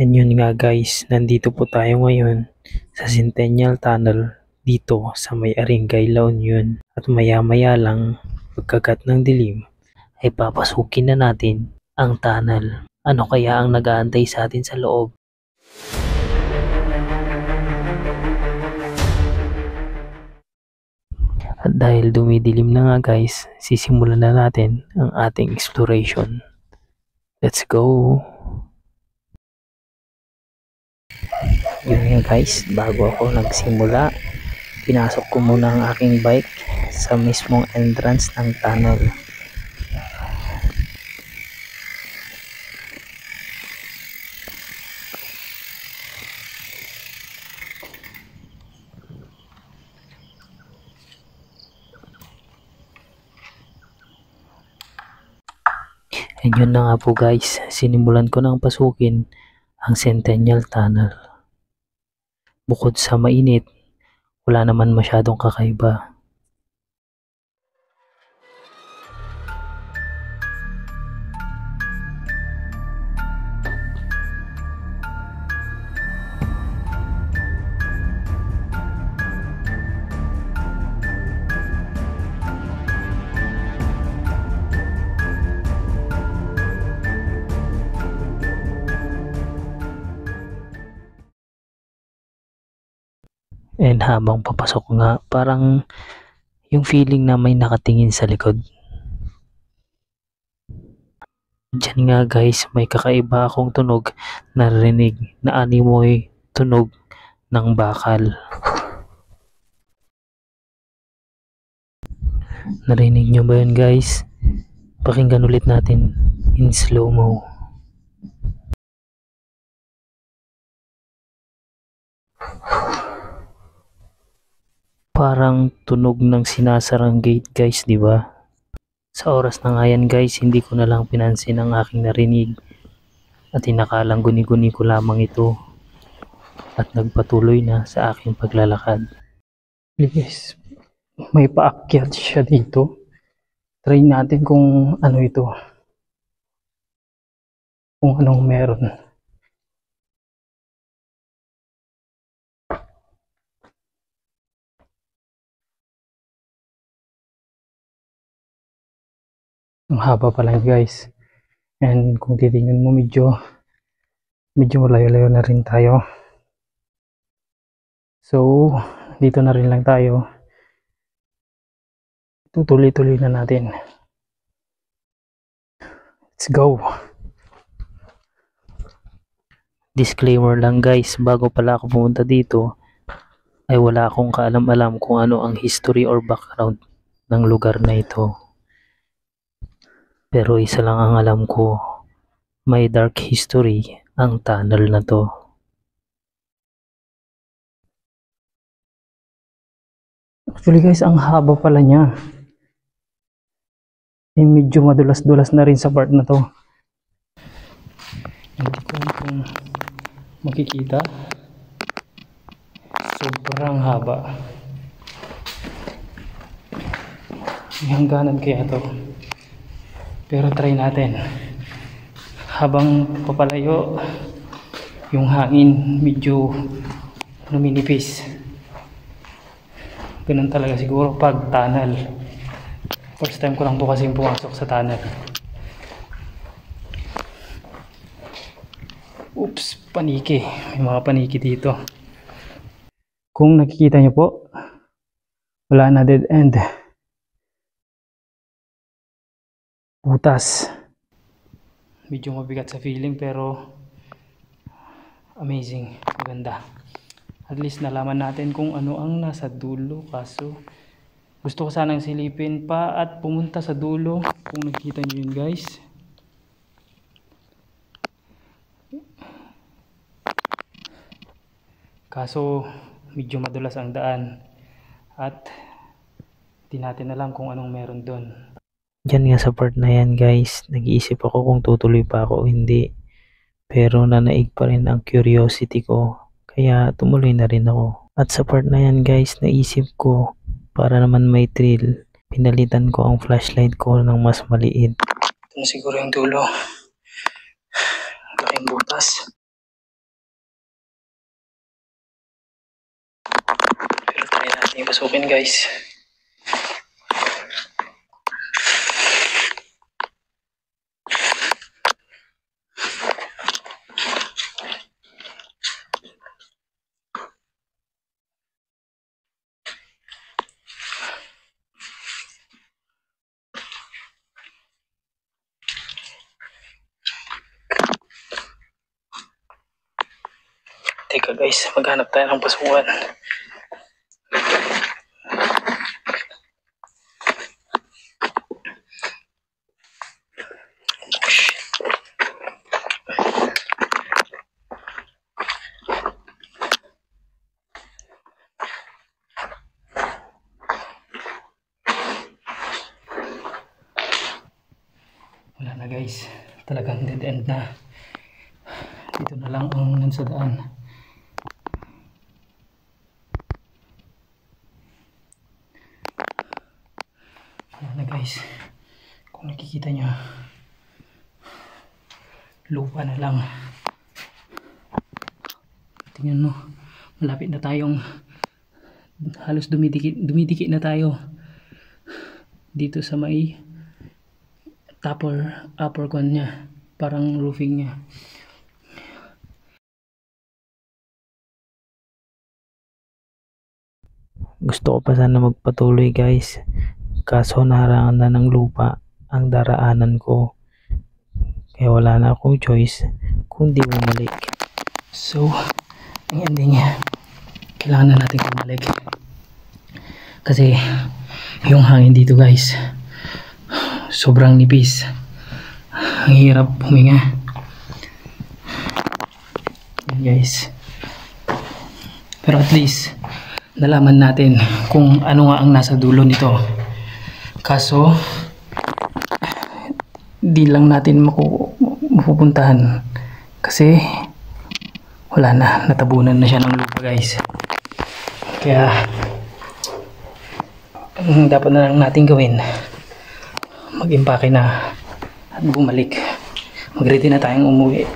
And yun nga guys, nandito po tayo ngayon sa Centennial Tunnel dito sa may Aringay, La Union. At maya maya lang, pagkagat ng dilim, ay papasukin na natin ang tunnel. Ano kaya ang nag-aantay sa atin sa loob? At dahil dumidilim na nga guys, sisimulan na natin ang ating exploration. Let's go! Yun nga guys, bago ako nagsimula, pinasok ko muna ang aking bike sa mismong entrance ng tunnel. And yun na nga po guys, sinimulan ko nang pasukin ang Centennial Tunnel. Bukod sa mainit, wala naman masyadong kakaiba. And habang papasok nga, parang yung feeling na may nakatingin sa likod. Diyan nga guys, may kakaiba akong tunog narinig na animoy tunog ng bakal. Narinig nyo ba yun guys? Pakinggan ulit natin in slow-mo. Parang tunog ng sinasarang gate guys, di ba? Sa oras na nga yan guys, hindi ko na lang pinansin ang aking narinig at inakalang guni-guni ko lamang ito at nagpatuloy na sa aking paglalakad. Guys, may paakyat siya dito. Try natin kung ano ito. Kung anong meron. Ang haba pa lang guys. And kung titingnan mo medyo malayo-layo na rin tayo. So, dito na rin lang tayo. Tutuloy-tuloy na natin. Let's go! Disclaimer lang guys, bago pala ako pumunta dito, ay wala akong kaalam-alam kung ano ang history or background ng lugar na ito. Pero isa lang ang alam ko, may dark history ang tunnel na to. Actually guys, ang haba pala niya. Eh, medyo madulas-dulas na rin sa part na to. Hindi ko kung makikita. Sobrang haba. May hangganan kaya to. Pero try natin. Habang papalayo, yung hangin medyo numinipis. Ganun talaga siguro pag tunnel. First time ko lang po kasi pumasok sa tunnel. Oops, paniki. May mga paniki dito. Kung nakikita nyo po, wala na dead end. Butas. Medyo mabigat sa feeling pero amazing, maganda. At least nalaman natin kung ano ang nasa dulo, kaso gusto ko sanang silipin pa at pumunta sa dulo kung nakikita nyo yun guys. Kaso medyo madulas ang daan at di natin alam kung anong meron doon. Diyan nga sa part na yan guys, nag-iisip ako kung tutuloy pa ako o hindi. Pero nanaig pa rin ang curiosity ko, kaya tumuloy na rin ako. At sa part na yan guys, naisip ko, para naman may thrill, pinalitan ko ang flashlight ko ng mas maliit. Ito na siguro yung dulo. Laking butas. natin pasukin guys. Teka guys, maghanap tayo ng pasukan. Wala na guys, talagang dead end na. Dito na lang ang nasa daan. Wala na guys, kung nakikita nyo, lupa na lang. Tingnan mo, malapit na tayong, halos dumidikit na tayo dito sa may upper con niya, parang roofing niya. Gusto ko pa sana magpatuloy guys, kaso naharangan na ng lupa ang daraanan ko, kaya wala na akong choice kundi bumalik. So ang ending niya, kailangan na natin bumalik kasi yung hangin dito guys sobrang nipis, ang hirap huminga. Yan guys, pero at least nalaman natin kung ano nga ang nasa dulo nito, kaso di lang natin mapupuntahan kasi wala na, natabunan na siya ng lupa guys. Kaya ang dapat na lang natin gawin, mag-impake na at bumalik. Mag-ready na tayong umuwi.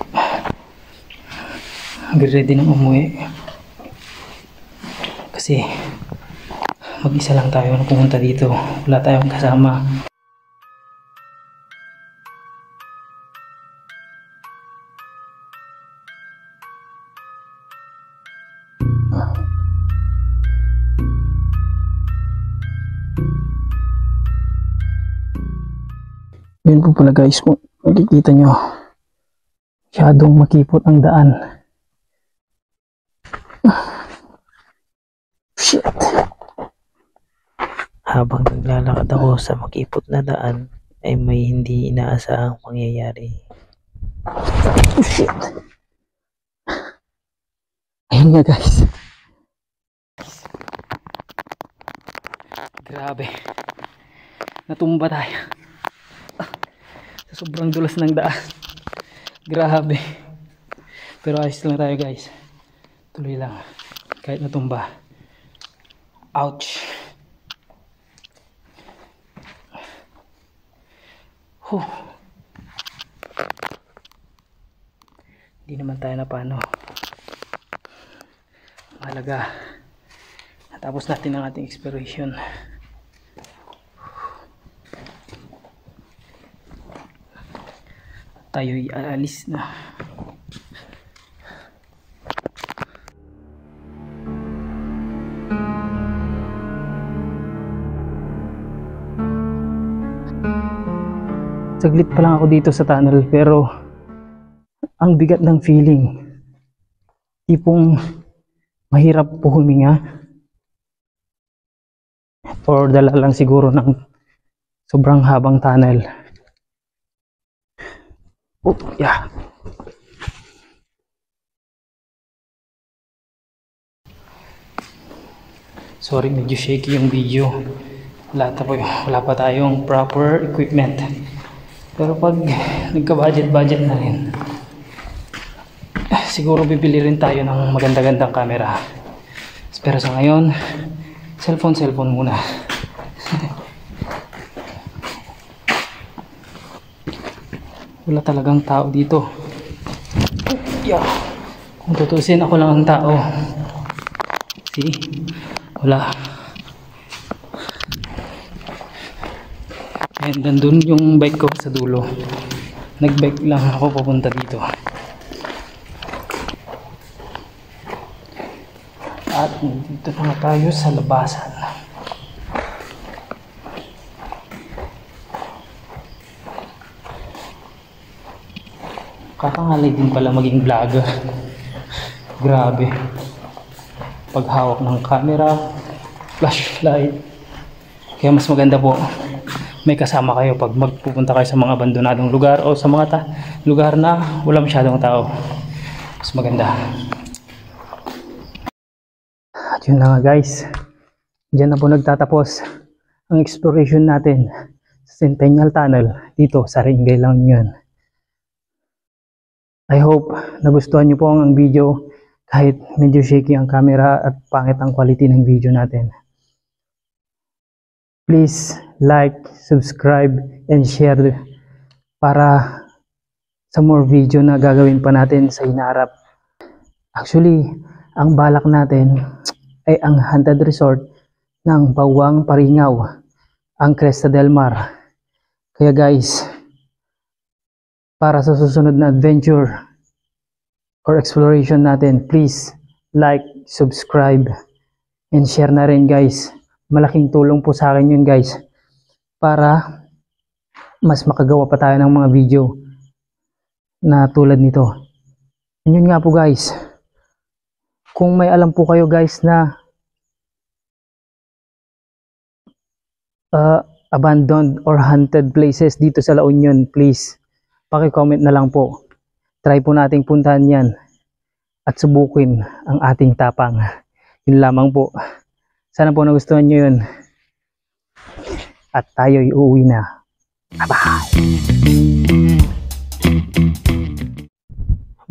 Mag-ready na umuwi kasi mag-isa lang tayo na pumunta dito, wala tayong kasama. Yun po pala guys, kung makikita nyo, masyadong makipot ang daan. Shit. Habang naglalakad ako sa makipot na daan ay may hindi inaasahang pangyayari. Oh shit. Ayun nga guys. Grabe. Natumba tayo. Sa sobrang dulas ng daan. Grabe. Pero ayos lang tayo guys. Tuloy lang. Kahit natumba. Ouch. Hindi naman tayo na paano. Mahalaga. Natapos natin ang ating exploration. Tayo'y aalis na. Saglit pa lang ako dito sa tunnel pero ang bigat ng feeling. Tipong mahirap po huminga. Or dala lang siguro ng sobrang habang tunnel. Oh, yeah. Sorry, medyo shaky yung video. Wala pa tayong proper equipment. Pero pag nagka-budget na rin, siguro bibili rin tayo ng maganda-gandang camera. Pero sa ngayon, cellphone muna. Wala talagang tao dito. Yeah. Kung tutusin, ako lang ang tao. See? Wala. And nandun yung bike ko sa dulo. Nag-bike lang ako papunta dito. At dito na tayo sa labasan. Kakangalay din pala maging vlogger. Grabe. Paghawak ng camera, flashlight. Kaya mas maganda po may kasama kayo pag magpupunta kayo sa mga abandonadong lugar o sa mga lugar na wala masyadong tao. Mas maganda. At yun na nga guys. Diyan na po nagtatapos ang exploration natin sa Centennial Tunnel dito sa Haringay La Union. I hope nagustuhan nyo po ang video kahit medyo shaky ang camera at pangit ang quality ng video natin. Please like, subscribe, and share para sa more video na gagawin pa natin sa hinaharap. Actually, ang balak natin ay ang haunted resort ng Bawang Paringaw, ang Cresta del Mar. Kaya guys, para sa susunod na adventure or exploration natin, please like, subscribe, and share na rin guys. Malaking tulong po sa akin yun guys, para mas makagawa pa tayo ng mga video na tulad nito. And yun nga po guys, kung may alam po kayo guys na abandoned or haunted places dito sa La Union, please paki-comment na lang po. Try po nating puntahan yan at subukin ang ating tapang. Yun lamang po. Sana po nagustuhan nyo yun. At tayo'y uuwi na. Bye-bye!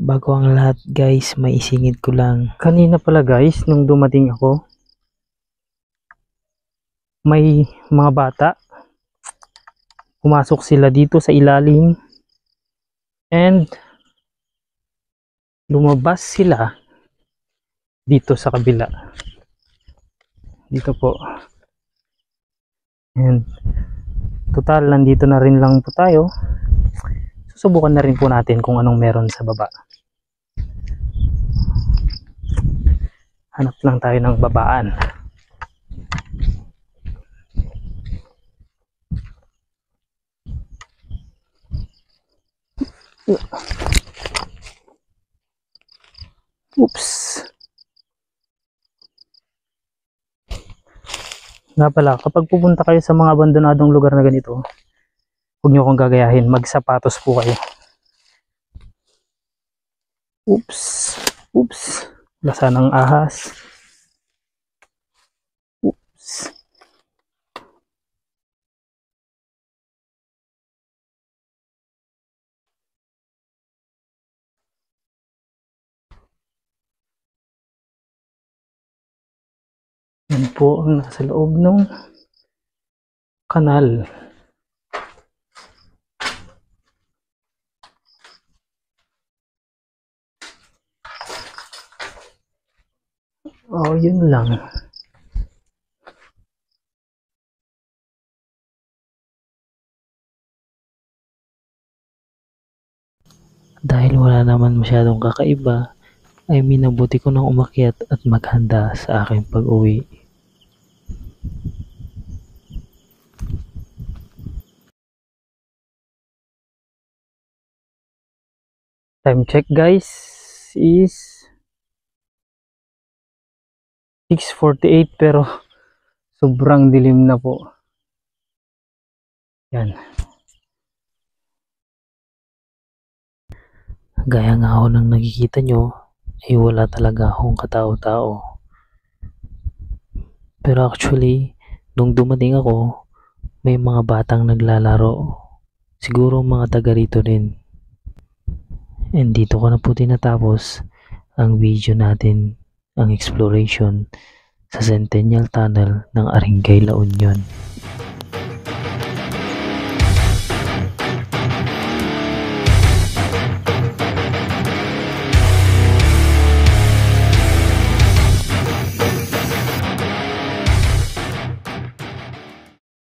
Bago ang lahat guys, maisingit ko lang. Kanina pala guys, nung dumating ako, may mga bata. Pumasok sila dito sa ilalim. And lumabas sila dito sa kabila. Dito po. And total, nandito na rin lang po tayo. Susubukan na rin po natin kung anong meron sa baba. Hanap lang tayo ng babaan. Oops. Nga pala, kapag pupunta kayo sa mga abandonadong lugar na ganito, huwag nyo akong gagayahin, magsapatos po kayo. Oops. Oops. Lasa ng ahas. Oops. Yan po ang nasa loob ng kanal. Oh, yun lang. Dahil wala naman masyadong kakaiba, ay minabuti ko nang umakyat at maghanda sa aking pag-uwi. Time check guys is 6:48 pero sobrang dilim na po. Yan. Gaya nga ho ng nakikita nyo, ay wala talaga akong katao-tao. Pero actually, nung dumating ako, may mga batang naglalaro. Siguro mga taga rito rin. And dito ko na po tinatapos ang video natin, ang exploration sa Centennial Tunnel ng Haringay La Union.